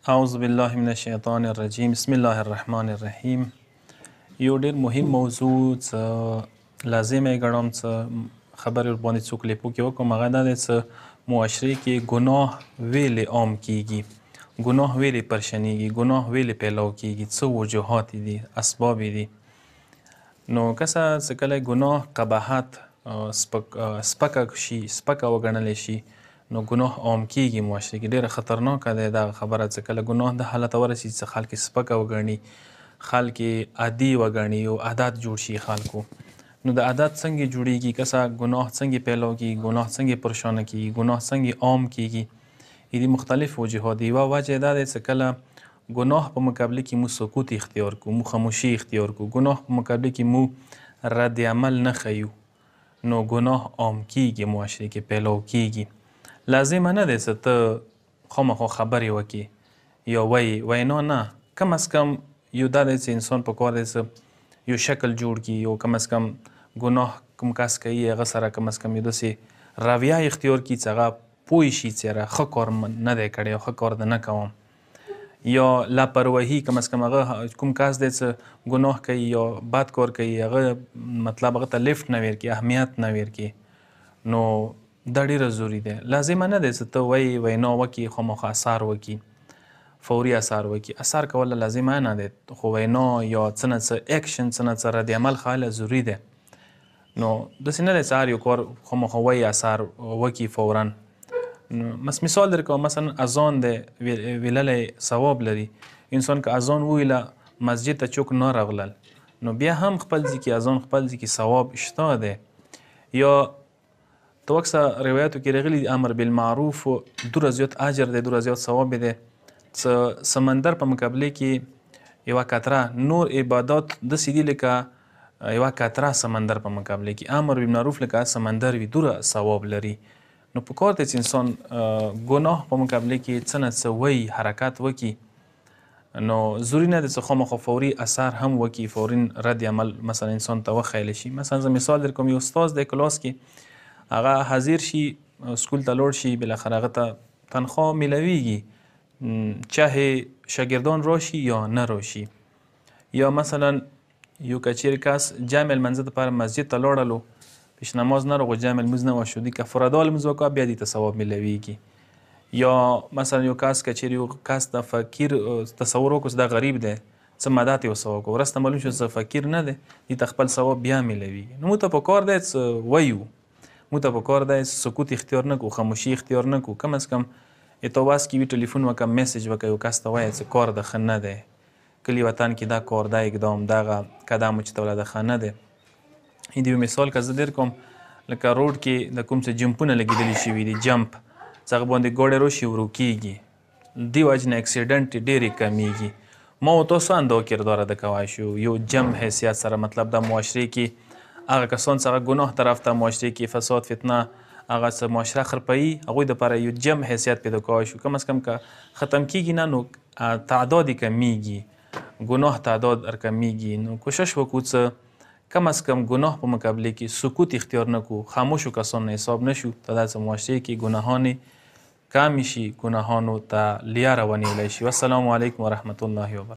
اعوذ بالله من الشیطان الرجیم بسم الله الرحمن الرحیم. یو ډیر مهم موضوع څه لازمه ګڼم څه خبرې ورباندې څو کلیپو کې وکړم. هغه دا دی څه معاشرې کې ګناه ویلې عام کیږي، ګناه ویلې پرشنیږي، ګناه ویلې پیلو کیږي، څه وجوهات دي، اسباب دي. نو کسه څه کله ګناه قباحت سپکه شي، سپکه وګڼلی شي، نو ګناه عام کیږي معاشره کې. ډیره خطرناکه دی دا خبره څه کله ګناه د حالت ورسي چې خلک سپکه وګڼي، خلک عادي وګڼي، یو عادت جوړ شي خلکو. نو د عادت څنګه جوړیږي، کسه ګناه څنګه پیلو کیږي، ګناه څنګه پرشانه کیږي، ګناه څنګه عام کیږي. دې مختلف وجوهات دي. یوه وجه دا دی چې کله ګناه په مقابله کې مو سکوت اختیار کو، مو خاموشي اختیار کو، ګناه په مقابله کې مو رد عمل نه ښیو، نو ګناه عام کیږي، معاشره کې پیلو کیږي. لازمه نه دی چې ته خامخا خبرې وکړي یا وینا نه، کم از کم یو دا دی چې انسان په کار دی چې یو شکل جوړ کړي، یو کم از کم ګناه کوم کس کوي هغه سره کم از کم یو داسې رویه اختیار کړي چې هغه پوه شي چې یاره ښه کار نه دی کړی او ښه کار دی نه کوم. یا لاپرواهي، کم از کم هغه کوم کس دی چې ګناه کوي یا بد کار کوي، هغه مطلب هغه ته لیفټ نه ورکړي، اهمیت نه ورکړي، نو دا ډیره ضروري دی. لازمه نه دی چې ته وینا وکړي، خامخا اثار وکړي، فوري اثار وکړي. اثار کول لازمه نه دی، خو وینا یا څه نه څه اکشن، څه نه څه رد عمل ښایله ضروري دی. نو داسې نه دی چې هر یو کار خامخا اثار وکړي فورا. مثال در کوم، مثلا اذان دی ویللی ثواب لري. انسان که اذان وویله مسجد ته چوک نه راغلل، نو بیا هم خپل ځای کې اذان، خپل ځای کې ثواب شته دی. یا تو اکثر روایاتو کې راغلي امر بالمعروف دوره زیات اجر دی، دوره زیات ثواب دی. سمندر په مقابله کې یوه قطره نور عبادات داسې دي لکه یوه قطره سمندر په مقابله کې. امر بالمعروف لکه سمندر وي، دوره ثواب لري. نو په کار دی چې انسان ګناه په مقابله کې څه نه څه وایي، حرکت وکړي، نو ضروري نه دی چې خامخا فوري اثر هم وکړي، فوري رد عمل مثلا انسان ته وښیلی شي. مثلا زه مثال در کوم، یو استاد دی کلاس کې، هغه حاضر شي، سکول ته لاړ شي، بالاخره هغه ته تنخواه میلویږي، چاهې شاګردان راشي یا نه راشي. یا مثلا یو که چیرې کس جمع لمانځه دپاره مسجد ته لاړلو، پیش نماز نه راغو، جمع لمونځ نه وشو، دې که فرادا لمونځ وکړه بیا دې ته ثواب میلویږي. یا مثلا یو کس که چیرې یو کس د فقیر تصور وکړو چې دا غریب دی، څه مدد یې ورسره وکړو، وروسته معلوم شو چې فقیر نه دی، دې ته خپل ثواب بیا میلویږي. نو موږ ته په کار دی چې ویو، موږ ته په کار دی سکوت اختیار نه کړو، خاموشي اختیار نه کړو. کم از کم ته واس کې وي ټلیفون وکړه، میسج وکړه، یو کس ته وایه چې کار د ښه نه دی، کلي وطن کې دا کار، دا اقدام، دغه قدم چې ته وله د ښه نه دی. د یو مثال که زه در کوم، لکه روډ کې د کوم څه جمپونه لګېدلي شوي دي، جمپ چې هغه باندې ګاډی راشي ورو کېږي، دې وجې نه اکسیډنټ ډېرې کمیږي. ما و تاسو اندا کردار ده کولی شو یو جمع حیثیت سره، مطلب د معاشرې کې هغه کسان چې هغه ګناه طرف ته معاشرې کې فساد فتنه هغه څه معاشره خرپوي، هغوی دپاره یو جمع حیثیت پیدا کولی شو. کم از کم که ختم کېږي نه، نو تعداد یې کمیږي، ګناه تعداد کمیږي. نو کوشش وکړو چې کم از کم ګناه په مقابله کې سکوت اختیار نه کړو، خاموشو کسانو نه حساب نشو، تا دا چې معاشرې کې ګناهان کم شي، ګناهانو ته لیاره ونیولی شي. والسلام علیکم ورحمة الله وبرکاته.